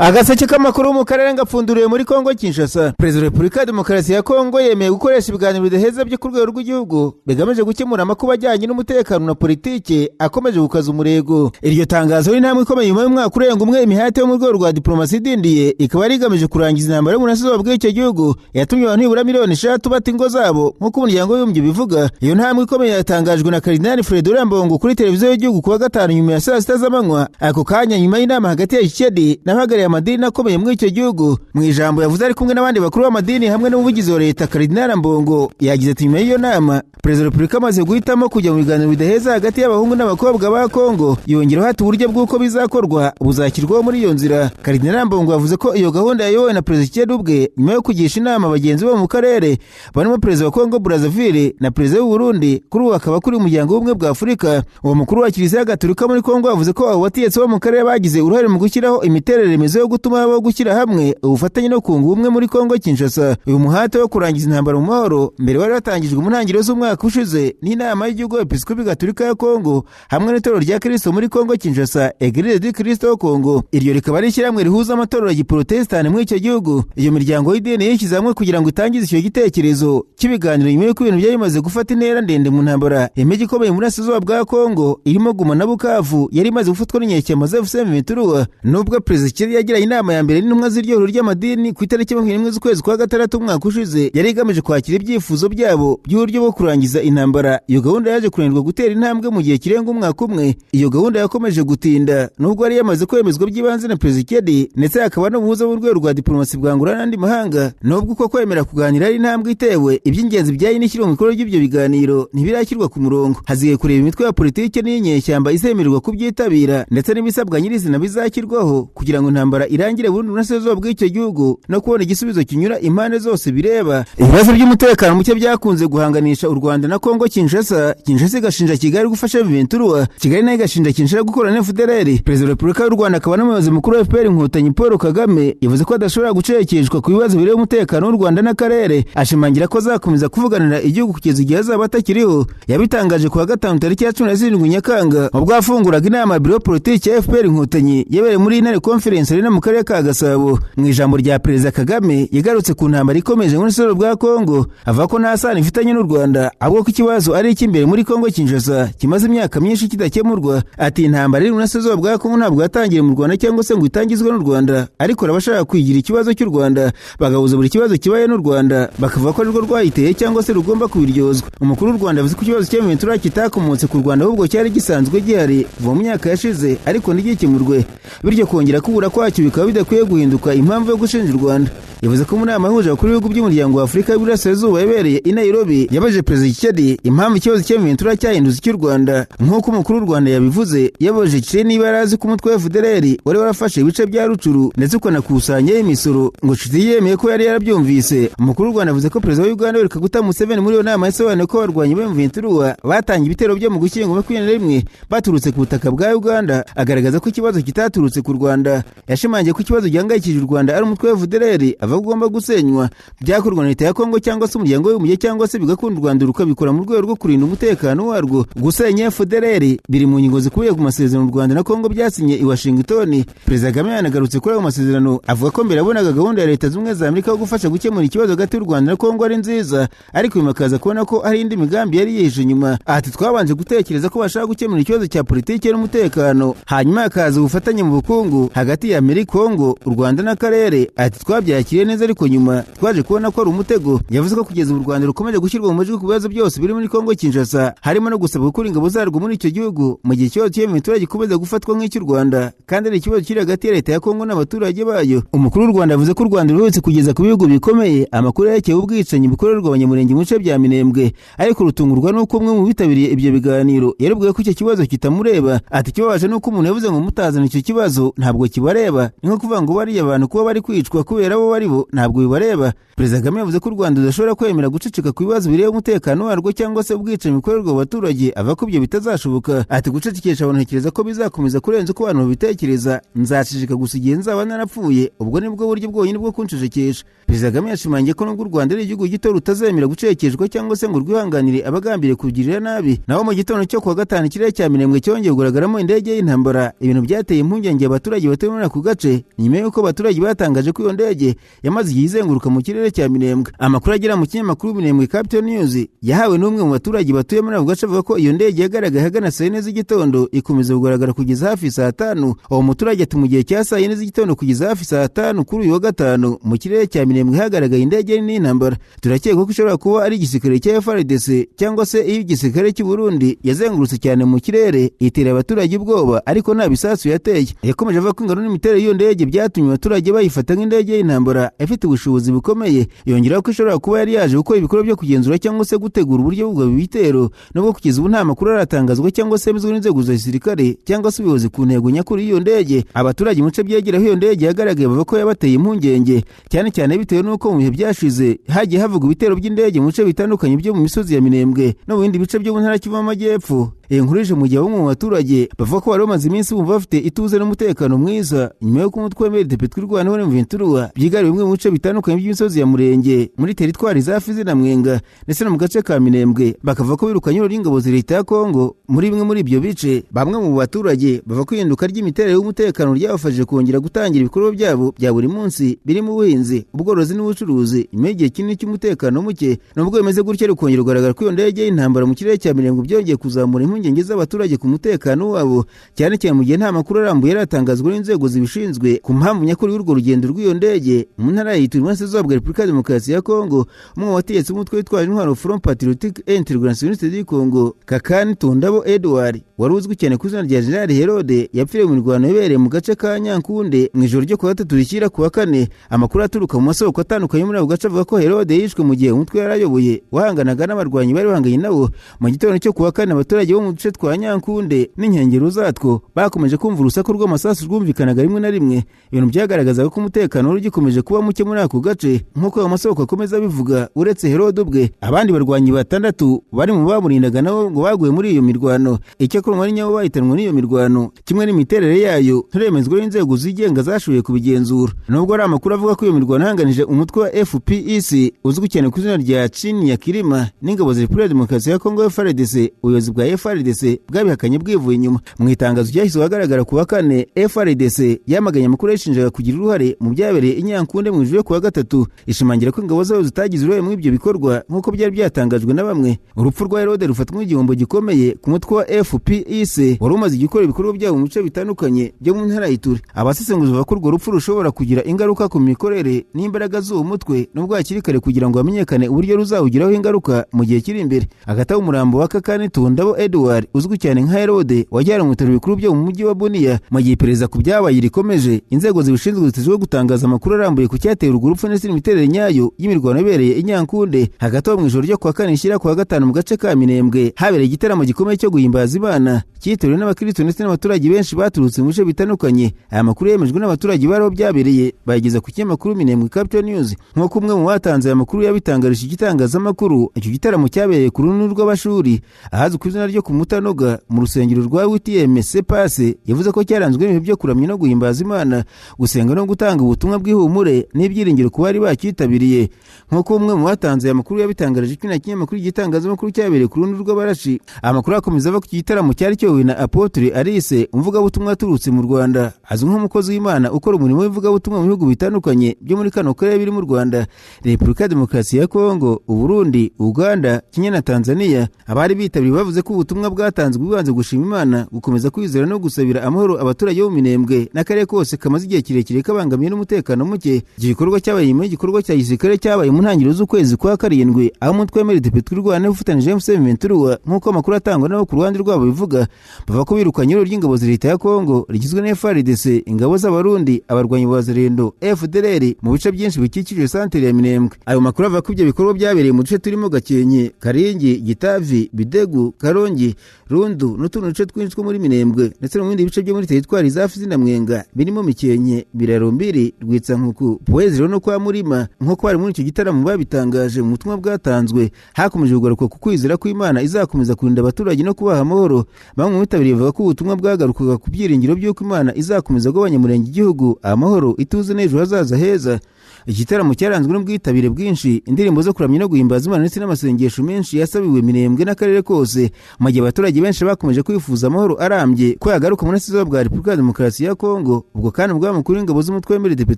Agaseke k'amakuru mu karere ngapfunduriye muri Kongo Kinshasa. Perezida wa Repubulika ya Demokarasi ya Kongo yemeye gukoresha ibiganiro bidaheza byo ku rwego rw'igihugu bigamije gukemura amakuba ajyanye n'umutekano na politike akomeje gukaza umurego. Iryo tangazo n'intambwe ikomeye nyuma y'umwaka urenga umwe imihati yo mu rwego rwa diplomasi idindiye ikaba ari igamije kurangiza intambara yo mu burasirazuba bw'icyo gihugu yatumye abantu nibura miliyoni 6 bata ingo zabo nk'uko umuryango w'abibumbye bivuga. Iyo ntambwe ikomeye yatangajwe na Kardinali Frédéric Ambongo kuri televiziyo y'igihugu kuwa gatanu nyuma ya saa sita z'amanywa. Ako kanya nyuma y'inama hagati ya Tshisekedi n'abahagarariye amadini akomeye muri icyo gihugu, mu ijambo yavuze ari kumwe n'abandi bakuru b'amadini hamwe n'umuvugizi wa leta Kardinali Ambongo yagize ati nyuma y'iyo nama Perezida wa Repubulika amaze guhitamo kujya mu biganiro bidaheza hagati y'abahungu n'abakobwa ba Kongo, yongeraho ati uburyo bw'uko bizakorwa buzashyirwaho muri iyo nzira. Kardinali Ambongo yavuze ko iyo gahunda yayobowe na Perezida Tshisekedi ubwe nyuma yo kugisha inama bagenzi bo mu karere barimo Perezida wa Kongo Brazzaville na Perezida w'u Burundi, kuri ubu akaba kuri umuryango w'ubumwe bwa Afurika. Uwo mukuru wa Kiliziya Gatolika muri Kongo yavuze ko abo bategetsi bo mu karere bagize uruhare mu gushyiraho imiterere remezo yo gutuma habaho gushyira hamwe ubufatanye no kunga ubumwe muri Kongo Kinshasa. Uyu muhate wo kurangiza intambara mu mahoro mbere wari watangijwe mu ntangiriro z'umwaka ushize n'inama y'igihugu y'Episkopi Gatolika ya Kongo hamwe n'itorero rya Kristo muri Kongo Kinshasa, Eglise du Christ au Congo. Iryo rikaba ari ishyirahamwe rihuza amatorero ya Giprotestani muri icyo gihugu. Iyo miryango y'idini yishyize hamwe kugira ngo itangize icyo gitekerezo cy'ibiganiro nyuma y'uko ibintu byari bimaze gufata intera ndende mu ntambara imijyi ikomeye mu burasirazuba bwa Kongo irimo Goma na Bukavu yari imaze gufatwa n'inyeshyamba za FCM23. Nubwo Perezida Tshisekedi yagiranye inama ya mbere n'intumwa z'iryo ry'amadini ku itariki 21 z'ukwezi kwa gatandatu umwaka ushize, yari igamije kwakira ibyifuzo byabo by'uburyo bwo kurangiza intambara. Iyo gahunda yaje kunanirwa gutera intambwe mu gihe kirenga umwaka umwe. Iyo gahunda yakomeje gutinda nubwo yari yamaze kwemezwa by'ibanze na Perezida Tshisekedi ndetse akaba n'umuhuza w'urwego rwa diplomasi bwa Angola n'andi mahanga. Nubwo uko kwemera kuganira ari intambwe itewe, iby'ingenzi bijyanye n'ishyirwa mu bikorwa by'ibyo biganiro ntibirakirwa ku murongo. Haziye kureba imitwe ya politike n'inyeshyamba izemererwa kubyitabira ndetse n'ibisabwa nyirizina bizakirwaho kugira ngo intambara irangire burundu burasirazuba bw'icyo gihugu no kubona igisubizo kinyura impande zose bireba. Ibibazo by'umutekano muke byakunze guhanganisha u Rwanda na Kongo Kinshasa. Kinshasa igashinja Kigali gufasha M23, Kigali nayo igashinja Kinshasa gukorana na FDLR. Perezida wa Repubulika y'u Rwanda akaba n'umuyobozi mukuru wa FPR Inkotanyi Paul Kagame yavuze ko adashobora gucekeshwa ku bibazo bireba umutekano w'u Rwanda n'akarere, ashimangira ko azakomeza kuvuganira igihugu kugeza igihe azaba atakiriho. Yabitangaje kuwa gatanu tariki ya 17 Nyakanga ubwo yafunguraga inama ya biro politiki ya FPR Inkotanyi yabereye muri Intare Conference arena mu karere ka Gasabo. Mu ijambo rya Perezida Kagame yagarutse ku ntambara ikomeje muri Soro bwa Kongo, avuga ko nta sano ifitanye n'u Rwanda, ahubwo ko ikibazo ari icy'imbere muri Kongo Kinshasa kimaze imyaka myinshi kidakemurwa. Ati intambara iri muri Soro bwa Kongo ntabwo yatangiye mu Rwanda cyangwa se ngo itangizwe n'u Rwanda, ariko abashaka kwigira ikibazo cy'u Rwanda bagahuza buri kibazo kibaye n'u Rwanda bakavuga ko rwo rwayiteye cyangwa se rugomba kubiryozwa. Umukuru w'u Rwanda yavuze ko ikibazo cy'M23 kitakomotse ku Rwanda ahubwo cyari gisanzwe gihari mu myaka yashize ariko ntigikemurwe, bityo kongera kubura kwacyo bikaba bidakwiye guhinduka impamvu yo gushinja u Rwanda. Yavuze ko mu nama yahuje abakuru b'ibihugu by'umuryango wa Afurika y'Iburasirazuba yabereye i Nairobi yabajije Perezida Tshisekedi impamvu ikibazo cy'M23 cyahindutse cy'u Rwanda. Nk'uko umukuru w'u Rwanda yabivuze, yabajije Tshisekedi niba yarazi ko umutwe wa FDLR wari warafashe ibice bya Rucuru ndetse ukanakusanya imisoro, ngo Tshisekedi yemeye ko yari yarabyumvise. Umukuru w'u Rwanda yavuze ko Perezida wa Uganda Yoweri Kaguta Museveni muri iyo nama yasobanuye ko abarwanyi ba M23 batangiye ibitero byo mu Gushyingo 2021 baturutse ku butaka bwa Uganda, agaragaza ko ikibazo kitaturutse ku Rwanda. Yashimangiye ko ikibazo gihangayikishije u Rwanda ari umutwe wa FDLR avuga ugomba gusenywa, byakorwa na leta ya Kongo cyangwa se umuryango w'umujye cyangwa se bigakunda u Rwanda rukabikora mu rwego rwo kurinda umutekano warwo. Gusenya FDLR biri mu ngingo zikubiye ku masezerano u Rwanda na Kongo byasinye i Washington. Perezida Kagame yanagarutse kuri ayo masezerano avuga ko mbere abonaga gahunda ya Leta z'Ubumwe za Amerika yo gufasha gukemura ikibazo hagati y'u Rwanda na Kongo ari nziza, ariko nyuma akaza kubona ko hari indi migambi yari yihishe nyuma. Ati twabanje gutekereza ko bashaka gukemura ikibazo cya politiki n'umutekano, hanyuma hakaza ubufatanye mu bukungu hagati ya Amerika, Kongo, u Rwanda n'akarere. Ati twabyakiriye neza ariko nyuma twaje kubona ko ari umutego. Yavuze ko kugeza u Rwanda rukomeje gushyirwa mu majwi ku bibazo byose biri muri Kongo Kinshasa, harimo no gusaba gukura ingabo zarwo muri icyo gihugu mu gihe ikibazo cy'M23 gikomeza gufatwa nk'icy'u Rwanda kandi ari ikibazo kiri hagati ya leta ya Kongo n'abaturage bayo. Umukuru w'u Rwanda yavuze ko u Rwanda ruherutse kugeza ku bihugu bikomeye amakuru yerekeye ubwicanyi bukorerwa abanyamurenge mu bice bya Minembwe, ariko rutungurwa n'uko umwe mu bitabiriye ibyo biganiro yarubwiye ko icyo kibazo kitamureba. Ati kibabaje n'uko umuntu yavuze ngo mutazana icyo kibazo ntabwo kibareba, ni nko kuvuga ngo bariya abantu kuba bari kwicwa kubera bo bari bo ntabwo bibareba. Perezida Kagame yavuze ko u Rwanda rudashobora kwemera guceceka ku bibazo bireba umutekano warwo cyangwa se ubwicanyi bukorerwa abaturage, ava ko ibyo bitazashoboka. Ati gucecekesha abantu ntekereza ko bizakomeza kurenza uko abantu babitekereza, nzaceceka gusa igihe nzaba narapfuye, ubwo nibwo buryo bwonyine bwo kuncecekesha. Perezida Kagame yashimangiye ko nubwo u Rwanda ari igihugu gito rutazemera gucecekeshwa cyangwa se ngo rwihanganire abagambiriye kugirira nabi. Naho mu gitondo cyo kuwa gatanu ikirere cya Minembwe cyongeye kugaragaramo indege y'intambara, ibintu byateye impungenge abaturage batuye muri ako gace nyuma y'uko abaturage batangaje ko iyo ndege yamaze igihe izenguruka mu kirere cya Minembwe. Amakuru agera mu kinyamakuru Minembwe Capital News yahawe n'umwe mu baturage batuye muri ako gace avuga ko iyo ndege yagaragaye hagana saa 4 z'igitondo ikomeza kugaragara kugeza hafi saa 5. Uwo muturage ati mu gihe cya saa 4 z'igitondo kugeza hafi saa 5 kuri uyu wa gatanu mu kirere cya Minembwe hagaragaye indege n'intambara. Turakeka ko ishobora kuba ari igisirikare cya FARDC cyangwa se igisirikare cy'u Burundi yazengurutse cyane mu kirere itera abaturage ubwoba, ariko nta bisasu yateye. Yakomeje avuga ko ingano n'imiterere y'iyo ndege byatumye abaturage bayifata nk'indege y'intambara ifite ubushobozi bukomeye. Yongeraho ko ishobora kuba yari yaje gukora ibikorwa byo kugenzura cyangwa se gutegura uburyo bwo bitero, nubwo kugeza ubu nta makuru aratangazwa cyangwa se bizwe n'inzego za gisirikare cyangwa se ubuyobozi ku ntego nyakuri y'iyo ndege. Abaturage mu bice byegeraho iyo ndege yagaragaye bavuga ko yabateye impungenge, cyane cyane bitewe n'uko mu bihe byashize hagiye havuga ibitero by'indege mu bice bitandukanye byo mu misozi ya Minembwe no mu bindi bice byo mu ntara y'Kivu y'Amajyepfo. Nkurije mu gihe bamwe mu baturage bavuga ko bari bamaze iminsi bumva bafite ituze n'umutekano mwiza nyuma yo kumutwe wa MLDP twirwana n'abari mu Ventura byigariye bimwe mu bice bitandukanye by'imisozi ya Murenge muri teritwari za Fizi na Mwenga ndetse no mu gace ka Minembwe, bakavuga ko birukanye n'ingabo za leta ya Kongo muri bimwe muri ibyo bice. Bamwe mu baturage bavuga ko ihinduka ry'imiterere y'umutekano ryabafashije kongera gutangira ibikorwa byabo bya buri munsi birimo ubuhinzi, ubworozi n'ubucuruzi nyuma y'igihe kinini cy'umutekano muke. Nubwo bimeze gutya rukongera kugaragara ko iyo ndege y'intambara mu kirere cya Minembwe byongeye kuzamura impungenge z'abaturage ku mutekano wabo, cyane cyane mu gihe nta makuru arambuye yaratangazwa n'inzego zibishinzwe ku mpamvu nyakuri y'urwo rugendo rw'iyo ndege mu ntara y'Ituri mu Burasirazuba bwa Repubulika ya Demokarasi ya Kongo. Umwe mu bategetsi b'umutwe witwaje intwaro Front Patriotique et Integrationiste du Congo, Kakani Tundabo Edouard, wari uzwi cyane ku izina rya General Herode, yapfiriye mu mirwano yabereye mu gace ka Nyankunde mu ijoro ryo kuwa gatatu rishyira kuwa kane. Amakuru aturuka mu masoko atandukanye muri ako gace avuga ko Herode yishwe mu gihe umutwe yarayoboye wahanganaga n'abarwanyi bari bahanganye nabo. Mu gitondo cyo kuwa kane abaturage bo mu duce twa Nyankunde n'inkengero zatwo bakomeje kumva urusaku rw'amasasu rwumvikanaga rimwe na rimwe, ibintu byagaragazaga ko umutekano wari ugikomeje kuba muke muri ako gace nk'uko ayo masoko akomeza bivuga. Uretse Herode ubwe, abandi barwanyi 6 bari mu bamurindaga nabo ngo baguye muri iyo mirwano. Icyakora umwari nyawo bahitanwe n'iyo mirwano kimwe n'imiterere yayo turemezwa n'inzego zigenga zashoboye kubigenzura, nubwo ari amakuru avuga ko iyo mirwano ihanganije umutwe wa FPIC uzwi cyane ku izina rya Chini ya Kirima n'ingabo za Repubulika ya Demokarasi ya Kongo FARDC. Ubuyobozi bwa FARDC bwabihakanye bwivuye inyuma. Mu itangazo ryahise hagaragara kuwa kane, FARDC yamaganye amakuru yashinjaga kugira uruhare mu byabereye i Nyankunde mu ijoro kuwa gatatu, ishimangira ko ingabo zabo zitagize uruhare muri ibyo bikorwa nk'uko byari byatangajwe na bamwe. Urupfu rwa Herode rufatwa nk'igihombo gikomeye ku mutwe wa FPIC wari umaze gukora ibikorwa byabo mu bice bitandukanye byo mu ntara y'Ituri. Abasesenguzi bavuga ko urwo rupfu rushobora kugira ingaruka ku mikorere n'imbaraga z'uwo mutwe nubwo hakiri kare kugira ngo hamenyekane uburyo ruzawugiraho ingaruka mu gihe kiri imbere. Agataho umurambo wa Kakani Tundabo Edouard uzwi cyane nka Herode wajyana mu bitaro bikuru byo mu mujyi wa Bunia. Mu gihe iperereza ku byabaye rikomeje, inzego zibishinzwe zitezwe gutangaza amakuru arambuye ku cyateye urwo rupfu ndetse n'imiterere nyayo y'imirwano ibereye i Nyankunde. Hagati aho mu ijoro ryo kuwa kane rishyira kuwa gatanu mu gace ka Minembwe habereye igitaramo gikomeye cyo guhimbaza Imana cyitabiriwe n'abakristo ndetse n'abaturage benshi baturutse mu bice bitandukanye. Aya makuru yemejwe n'abaturage bariho byabereye bayigeza ku kinyamakuru Minembwe Capital News. Nk'uko umwe mu batanze aya makuru yabitangarije igitangazamakuru, icyo gitaramo cyabereye ku runini rw'abashuri ahazwi ku izina ryo ku Mutanoga mu rusengero rwa UTM Sepase. Yavuze ko cyaranzwe n'ibihe byo kuramya no guhimbaza Imana, gusenga no gutanga ubutumwa bw'ihumure n'ibyiringiro ku bari bacyitabiriye. Nk'uko umwe mu batanze aya makuru yabitangarije ikinyamakuru igitangazamakuru cyabereye ku runini rw'abarashi. Amakuru akomeza ava ku gitaramo cyari cyowe na Apotre Alice, umuvugabutumwa aturutse mu Rwanda, azwi nk'umukozi w'Imana ukora umurimo w'ivugabutumwa mu bihugu bitandukanye byo muri kano karere biri mu Rwanda, Repubulika ya Demokarasi ya Kongo, Uburundi, Uganda, Kenya na Tanzania. Abari bitabiriye bavuze ko ubutumwa bwatanzwe bibanze gushima Imana, gukomeza kwizera no gusabira amahoro abaturage bo mu Minembwe n'akarere kose kamaze igihe kirekire kabangamiye n'umutekano muke. Iki gikorwa cyabaye nyuma y'igikorwa cya gisirikare cyabaye mu ntangiriro z'ukwezi kwa karindwi, aho umutwe wa MLDP twirwana ufatanyije na Ventura nk'uko amakuru atangwa nabo ku ruhande rwabo bivuga, bavuga ko birukanye ry'ingabo za leta ya Kongo rigizwe na FARDC, ingabo z'abarundi, abarwanyi ba Zalendo, FDLR mu bice byinshi bikikije santere ya Minembwe. Ayo makuru avuga ko ibyo bikorwa byabereye mu duce turimo Gakenke, Karingi, Gitavi, Bidegu, Karongi, Mushaki, Rundu n'utundi duce twinshi two muri Minembwe ndetse no mu bindi bice byo muri teritwari za Fizi na Mwenga birimo Mikenke, Biraro Mbiri, Rwitsankuku, Bwezero no kwa Murima. Nk'uko bari muri icyo gitaramo babitangaje mu butumwa bwatanzwe, hakomeje kugaruka ku kwizera ko Imana izakomeza kurinda abaturage no kubaha amahoro. Bamwe mu bitabiriye bavuga ko ubutumwa bwagarukaga ku byiringiro by'uko Imana izakomeza guhanya igihugu amahoro, ituze n'ejo hazaza heza. Igitaramo cyaranzwe n'ubwitabire bwinshi, indirimbo zo kuramya no guhimbaza Imana ndetse n'amasengesho menshi yasabiwe Minembwe n'akarere kose, mu gihe abaturage benshi bakomeje kwifuza amahoro arambye ko yagaruka mu burasirazuba bwa Repubulika ya Demokarasi ya Kongo. Ubwo kandi umugaba mukuru w'ingabo z'umutwe w'MRDP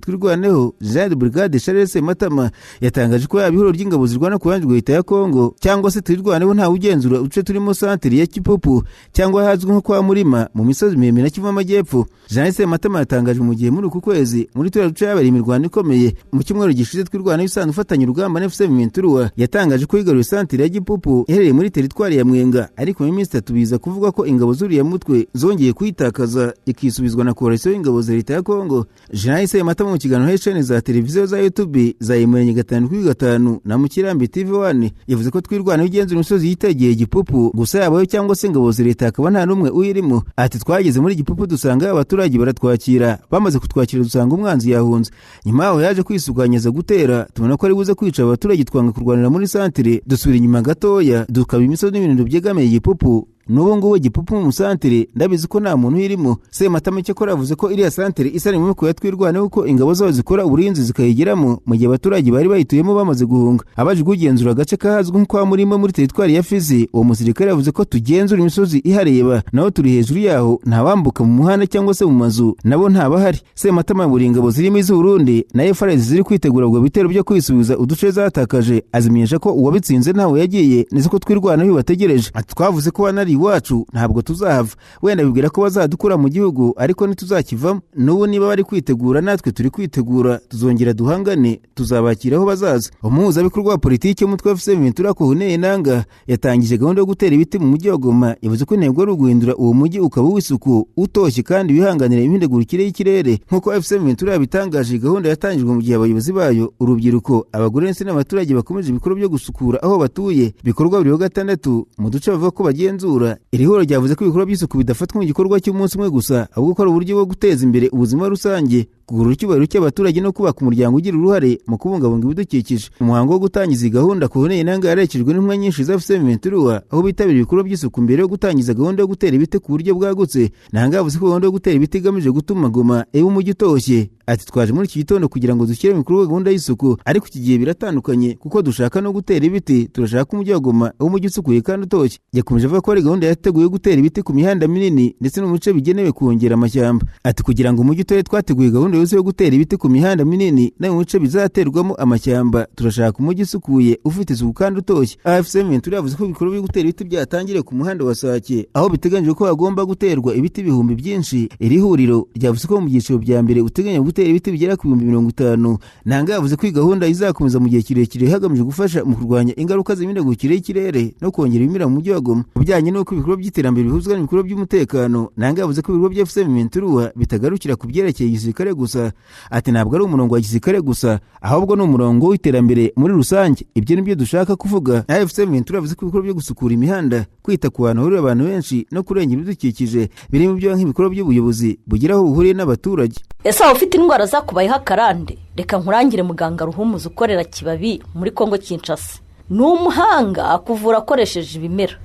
twirwaneho Jean de Brigade Charles Matama yatangaje ko yaba ihuriro ry'ingabo zirwana ku ruhande rwa leta ya Kongo cyangwa se twirwaneho ntawe ugenzura uduce turimo santere ya Kipupu cyangwa hazwi nko kwa Murima mu misozi miremire na Kivu y'Amajyepfo. Jean de Matama yatangaje mu gihe muri uku kwezi muri turiya duce habereye imirwano ikomeye. Mu cyumweru gishize twirwana ibisanzwe ufatanya urugamba na FCM Ventura yatangaje ko yigaruye santere ya Gipupu iherereye muri teritwari ya Mwenga, ariko mu minsi 3 biza kuvuga ko ingabo zuriya mutwe zongeye kuyitakaza ikisubizwa na coalition y'ingabo za leta ya Kongo. Jean Matama mu kiganiro HN za televiziyo za YouTube za Imurenye 5/5 na mu Kirambi TV1 yavuze ko twirwana igenzura umusozi yitegeye Gipupu gusa yabayo cyangwa se ingabo za leta akaba nta numwe uyirimo. Ati twageze muri Gipupu dusanga abaturage baratwakira, bamaze kutwakira dusanga umwanzi yahunze. Nyuma aho yaje kwisuganyeza gutera, tubona ko ari buze kwica abaturage, twanga kurwanira muri santere, dusubira inyuma gatoya dukaba imisozi n'ibintu byegamiye Gipupu. N'ubu ngubu Gipupu mu santere ndabizi ko nta muntu irimo. Matama cyo yavuze ko iriya santere isa n'imwe ko yatwirwane uko ingabo zabo zikora uburinzi zikayigeramo mu gihe abaturage bari bayituyemo bamaze guhunga. Abaje kugenzura agace kahazwi nko kwa Murima muri teritwari ya Fizi, uwo musirikare yavuze ko tugenzura imisozi ihareba, naho turi hejuru yaho, nta bambuka mu muhanda cyangwa se mu mazu nabo ntabahari. Matama buri ingabo zirimo iz'u Burundi na FARDC ziri kwitegura ubwo bitero byo kwisubiza uduce zatakaje, azimenyesha ko uwabitsinze ntawe yagiye, neze ko twirwana bibategereje. Ati twavuze ko wanari iwacu ntabwo tuzahava, wenda bibwira ko bazadukura mu gihugu ariko ntituzakivamo. N'ubu niba bari kwitegura natwe turi kwitegura, tuzongera duhangane, tuzabakiraho bazaza. Umuhuzabikorwa wa politiki y'umutwe wa FCM Ventura Corneille Nangaa yatangije gahunda yo gutera ibiti mu mujyi wa Goma. Yavuze ko intego ari uguhindura uwo mujyi ukaba w'isuku, utoshye kandi wihanganira imihindagurikire y'ikirere. Nk'uko FCM Ventura yabitangaje, gahunda yatangijwe mu gihe abayobozi bayo, urubyiruko, abagore ndetse n'abaturage bakomeje ibikorwa byo gusukura aho batuye, bikorwa buri wa gatandatu mu duce bavuga ko bagenzura. Iri huriro ryavuze ko ibikorwa by'isuku bidafatwa mu gikorwa cy'umunsi umwe gusa, ahubwo ko ari uburyo bwo guteza imbere ubuzima rusange, kugurura icyubahiro cy'abaturage no kubaka umuryango ugira uruhare mu kubungabunga ibidukikije. Umuhango wo gutangiza iyi gahunda Corneille Nangaa yarekejwe n'intumwa nyinshi za FCM Ventura, aho bitabiriye ibikorwa by'isuku mbere yo gutangiza gahunda yo gutera ibiti ku buryo bwagutse. Nangaa yavuze ko gahunda yo gutera ibiti igamije gutuma Goma iba umujyi utoshye. Ati twaje muri iki gitondo kugira ngo dushyire mu bikorwa gahunda y'isuku, ariko iki gihe biratandukanye kuko dushaka no gutera ibiti, turashaka umujyi wa Goma uba umujyi usukuye kandi utoshye. Yakomeje avuga ko ari gahunda yateguye gutera ibiti ku mihanda minini ndetse no mu bice bigenewe kongera amashyamba. Ati kugira ngo umujyi utoye twateguye gahunda yose yo gutera ibiti ku mihanda minini no mu bice bizaterwamo amashyamba, turashaka umujyi usukuye ufite isuku kandi utoshye. FCM Ventura yavuze ko ibikorwa byo gutera ibiti byatangiriye ku muhanda wa Sake, aho biteganyijwe ko hagomba guterwa ibiti ibihumbi byinshi. Iri huriro ryavuze ko mu byiciro bya mbere uteganya gutera ibiti bigera ku 50,000. Nangaa yavuze ko iyi gahunda izakomeza mu gihe kirekire hagamijwe gufasha mu kurwanya ingaruka z'imihindagurikire y'ikirere no kongera ibimera mu mujyi wa Goma. Bijyanye n'uko ibikorwa by'iterambere bihuzwa n'ibikorwa by'umutekano, Nangaa yavuze ko ibikorwa bya FCM Ventura bitagarukira ku byerekeye igisirikare gusa. Ati ntabwo ari umurongo wa gisirikare gusa, ahubwo ni umurongo w'iterambere muri rusange. Ibyo nibyo dushaka kuvuga. FCM Ventura yavuze ko ibikorwa byo gusukura imihanda, kwita ku bantu hahurira abantu benshi no kurengera ibidukikije biri mu byo nk'ibikorwa by'ubuyobozi bugira aho buhuriye n'abaturage. Ese aho ufite indwara zakubayeho akarande, reka nkurangire muganga Ruhumuza ukorera Kibabi muri Kongo Kinshasa. Ni umuhanga akuvura akoresheje ibimera.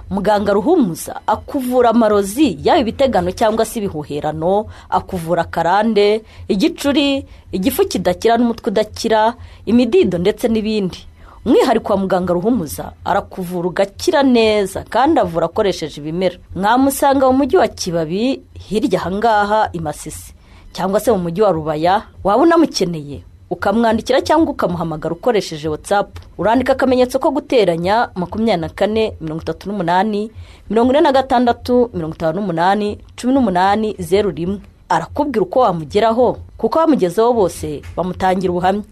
Muganga Ruhumuza akuvura amarozi, yaba ibitegano cyangwa se ibihuherano, akuvura karande, igicuri, igifu kidakira n'umutwe udakira, imidido ndetse n'ibindi. Umwihariko wa muganga Ruhumuza arakuvura ugakira neza kandi avura akoresheje ibimera. Mwamusanga mu mujyi wa Kibabi hirya hangaha i Masisi cyangwa se mu mujyi wa Rubaya. Waba unamukeneye ukamwandikira cyangwa ukamuhamagara ukoresheje WhatsApp, urandika akamenyetso ko guteranya 24 38 46 58 18 arakubwira uko wamugeraho, kuko bamugezeho bose bamutangira ubuhamya.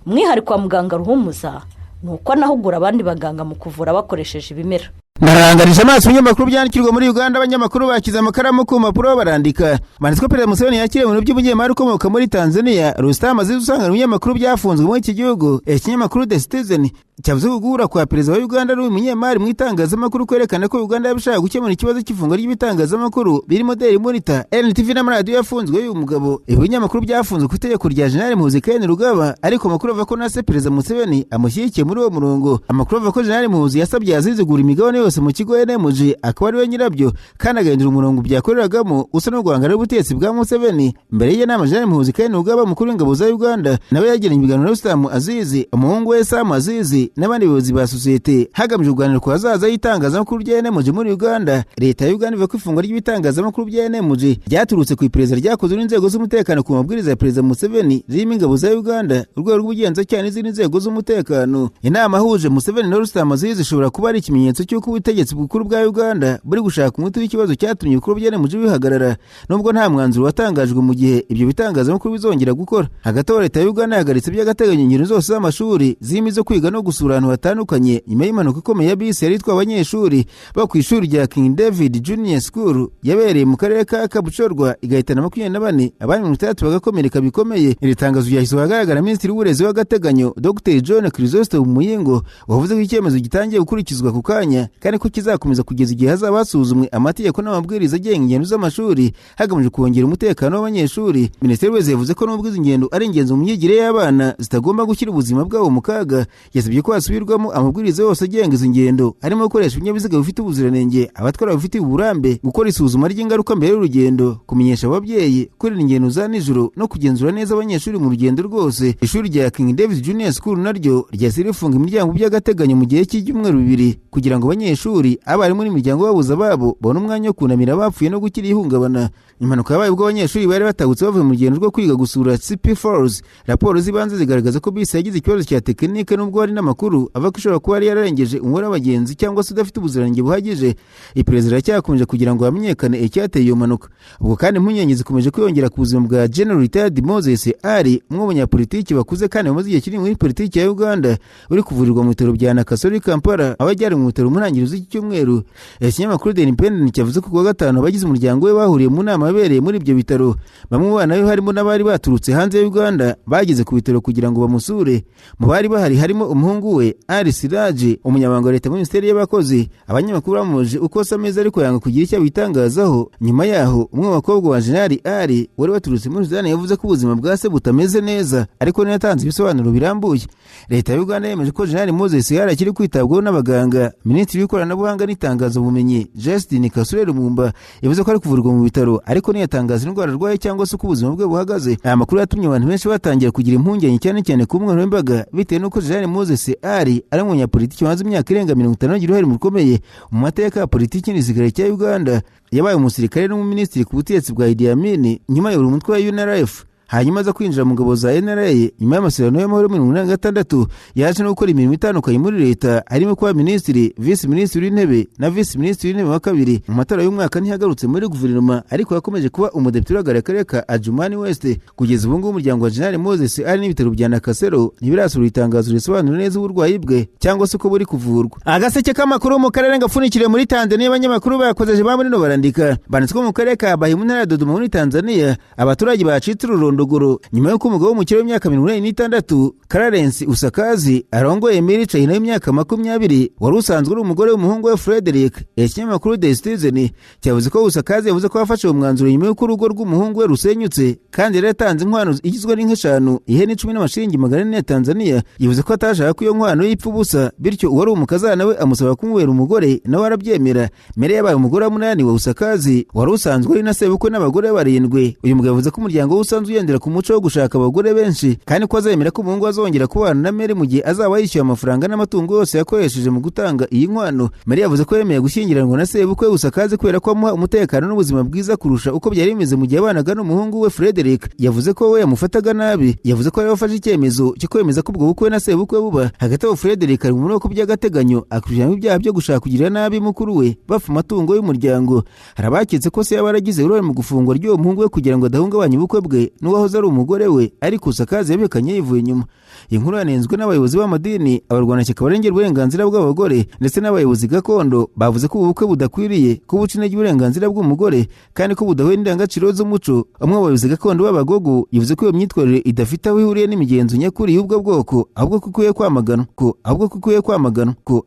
Umwihariko wa muganga Ruhumuza nuko anahugura abandi baganga mu kuvura bakoresheje ibimera. Narangarije amaso ibinyamakuru byandikirwa muri Uganda. Abanyamakuru bakiza amakaramu ku mpapuro barandika. Banditswe Perezida Museveni yakiriye mu bintu by'ubunyemari ukomoka muri Tanzania. Rustam Aziz usanga ibinyamakuru byafunzwe muri iki gihugu. Ikinyamakuru The Citizen cyavuze ko guhura kwa perezida wa Uganda n'uyu munyemari mu itangazamakuru kwerekana ko Uganda yabishaka gukemura ikibazo cy'ifunga ry'ibitangazamakuru birimo Daily Monitor, NTV n'amaradiyo yafunzwe y'uyu mugabo. Ibinyamakuru byafunzwe ku itegeko rya General Muhoozi Kainerugaba, ariko amakuru avuga ko nase perezida Museveni amushyigikiye muri uwo murongo. Amakuru avuga ko General Muhoozi yasabye azizigura imigabane yose mu kigo NMG, akaba ari we nyirabyo, kandi agahindura umurongo byakoreragamo usa no guhangana n'ubutegetsi bwa Museveni. Mbere y'inama General Muhoozi Kainerugaba mukuru w'ingabo za Uganda nawe yagiranye ibiganiro na Sam Azizi, umuhungu we Sam Azizi n'abandi bayobozi ba sosiyete hagamijwe kuganira ku hazaza y'itangazamakuru rya NMG muri Uganda. Leta ya Uganda ivuga ko ifungwa ry'ibitangazamakuru bya NMG ryaturutse ku iperereza ryakozwe n'inzego z'umutekano ku mabwiriza ya perezida Museveni ririmo ingabo za Uganda, urwego rw'ubugenzacyaha n'izindi nzego z'umutekano. Inama huje Museveni na Sam Azizi ishobora kuba ari ikimenyetso cy'uko ubutegetsi bukuru bwa Uganda buri gushaka umuti w'ikibazo cyatumye ibikorwa bya NMG bihagarara, nubwo nta mwanzuro watangajwe mu gihe ibyo bitangazamakuru bizongera gukora. Hagati aho leta ya Uganda yahagaritse by'agateganyo ingendo zose z'amashuri zirimo izo kwiga no gusura ahantu hatandukanye nyuma y'impanuka ikomeye ya bisi yari itwaye abanyeshuri bo ku ishuri rya King David Junior School yabereye mu karere ka Kabuchorwa igahitana 24, abandi 30 bagakomereka bikomeye. Iri tangazo ryashyizwe ahagaragara Minisitiri w'Uburezi w'agateganyo Dr John Chrysostom Muyingo wavuze ko icyemezo gitangiye gukurikizwa ku kanya kandi ko kizakomeza kugeza igihe hazaba hasuzumwe amategeko n'amabwiriza agenga ingendo z'amashuri hagamijwe kongera umutekano w'abanyeshuri. Minisitiri w'Uburezi yavuze ko nubwo izi ngendo ari ingenzi mu myigire y'abana zitagomba gushyira ubuzima bwabo mu kaga, yasabye ko hasubirwamo amabwiriza yose agenga izi ngendo, harimo gukoresha ibinyabiziga bifite ubuziranenge, abatwara bafite uburambe, gukora isuzuma ry'ingaruka mbere y'urugendo, kumenyesha ababyeyi, kurira ingendo za nijoro no kugenzura neza abanyeshuri mu rugendo rwose. Ishuri rya King David Junior School naryo ryahise rifunga imiryango by'agateganyo mu gihe cy'ibyumweru 2 kugira ngo abanyeshuri, abarimu n'imiryango babuza babo babone umwanya wo kunamira abapfuye no gukira ihungabana. Impanuka yabaye ubwo abanyeshuri bari batagutse bavuye mu rugendo rwo kwiga gusura CP Falls. Raporo z'ibanze zigaragaza ko bisi yagize ikibazo cya tekinike, nubwo hari n'amakuru ava ko ishobora kuba yararengeje umubare w'abagenzi cyangwa se udafite ubuziranenge buhagije. Iperereza riracyarakomeje kugira ngo hamenyekane icyateye iyo mpanuka. Ubwo kandi impungenge zikomeje kwiyongera ku buzima bwa General Retired Moses Ali, umwe mu banyapolitiki bakuze kandi bamaze igihe kinini muri politiki ya Uganda, uri kuvurirwa mu bitaro bya Nakasero Kampala, aho yajyanywe mu bitaro mu ntangiriro z'iki cyumweru. Ikinyamakuru The Independent cyavuze ko kuwa gatanu abagize umuryango we bahuriye mu nama yabereye muri ibyo bitaro. Bamwe mu bana be harimo n'abari baturutse hanze ya Uganda bageze ku bitaro kugira ngo bamusure. Mu bari bahari harimo umuhungu we Ali Siraje, umunyamabanga wa leta muri Minisiteri y'Abakozi. Abanyamakuru bamuje uko Sameza ariko yanga kugira icyo bitangazaho. Nyuma yaho umwe mu bakobwa wa General Ali wari waturutse muri Sudani yavuze ko ubuzima bwa se butameze neza, ariko niyo yatanze ibisobanuro birambuye. Leta ya Uganda yemeje ko General Moses yarakiri kwitabwaho n'abaganga. Minisitiri w'ikoranabuhanga n'itangazabumenyi Justin Kasule Lumumba yavuze ko ari kuvurwa mu bitaro, ariko niyatangaza indwara arwaye cyangwa se uko ubuzima bwe buhagaze. Aya makuru yatumye abantu benshi batangira kugira impungenge cyane cyane ku mwana w'imbaga, bitewe n'uko General Moses ari umunyapolitiki wamaze imyaka irenga 50 agira uruhare rukomeye mu mateka ya politiki n'igisirikare cya Uganda. Yabaye umusirikare n'umuminisitiri ku butegetsi bwa Idi Amin nyuma y'uburi umutwe wa UNRF, hanyuma aza kwinjira mu ngabo za NRA nyuma y'amasezerano y'amahoro muri 1986. Yaje no gukora imirimo itandukanye muri leta, harimo kuba minisitiri, vice minisitiri w'intebe na vice minisitiri w'intebe wa kabiri. Mu matora y'umwaka ntiyagarutse muri guverinoma, ariko yakomeje kuba umudepite uhagarariye akarere ka Adjumani West. Kugeza ubu ngubu umuryango wa General Moses ari n'ibitaro bya Nakasero ntibirasura itangazo risobanura neza uburwayi bwe cyangwa se uko buri kuvurwa. Agaseke k'amakuru mu karere gafunikiriye muri Tanzania, abanyamakuru bakozeje bamurino barandika banditswe mu karere ka Bahi mu ntara ya Dodoma muri Tanzania. Abaturage bacitse ururondogoro nyuma y'uko umugabo w'umukire w'imyaka 46 Clarence Usakazi arongoye Emiri China y'imyaka 20 wari usanzwe uri umugore w'umuhungu we Frederick. Ikinyamakuru The Citizen cyavuze ko Usakazi yavuze ko yafashe umwanzuro nyuma y'uko urugo rw'umuhungu we rusenyutse, kandi yari yatanze inkwano igizwe n'inka ihene 10 n'amashiringi 400 ya Tanzania. Yavuze ko atashaka ko iyo nkwano yipfa ubusa, bityo uwari umukazana we amusaba kumubera umugore, nawe arabyemera. Mere yabaye umugore wa 8 wa Usakazi wari usanzwe ari na sebukwe n'abagore 7. Uyu mugabo yavuze ko umuryango usanzwe yendera ku muco wo gushaka abagore benshi, kandi ko azemera ko umuhungu azongera kubana na Mary mu gihe azaba yishyuye amafaranga n'amatungo yose yakoresheje mu gutanga iyi nkwano. Mary yavuze ko yemeye gushyingiranwa na sebukwe Usakazi kubera ko amuha umutekano n'ubuzima bwiza kurusha uko byari bimeze mu gihe abanaga n'umuhungu we Frederick. Yavuze ko we yamufataga nabi, yavuze ko yafashe icyemezo cyo kwemeza ko ubwo bukwe na sebukwe buba. Hagati aho Frederick ari mu buroko by'agateganyo akurikiranyweho ibyaha byo gushaka kugirira nabi mukuru we bafa amatungo y'umuryango. Hari abaketse ko se yaba yaragize uruhare mu gufungwa ry'uwo muhungu we kugira ngo adahungabanya ubukwe bwe n'uwo n'uwahoze ari umugore we, ariko Usakazi yabihakanye yivuye inyuma. Iyi nkuru yanenzwe n'abayobozi b'amadini, abarwanashyaka barengera uburenganzira bw'abagore ndetse n'abayobozi gakondo. Bavuze ko ubu bukwe budakwiriye, ko buca intege uburenganzira bw'umugore kandi ko budahuye n'indangagaciro z'umuco. Umwe mu bayobozi gakondo b'Abagogo yavuze ko iyo myitwarire idafite aho ihuriye n'imigenzo nyakuri y'ubwo bwoko, ahubwo ko ikwiye kwamaganwa.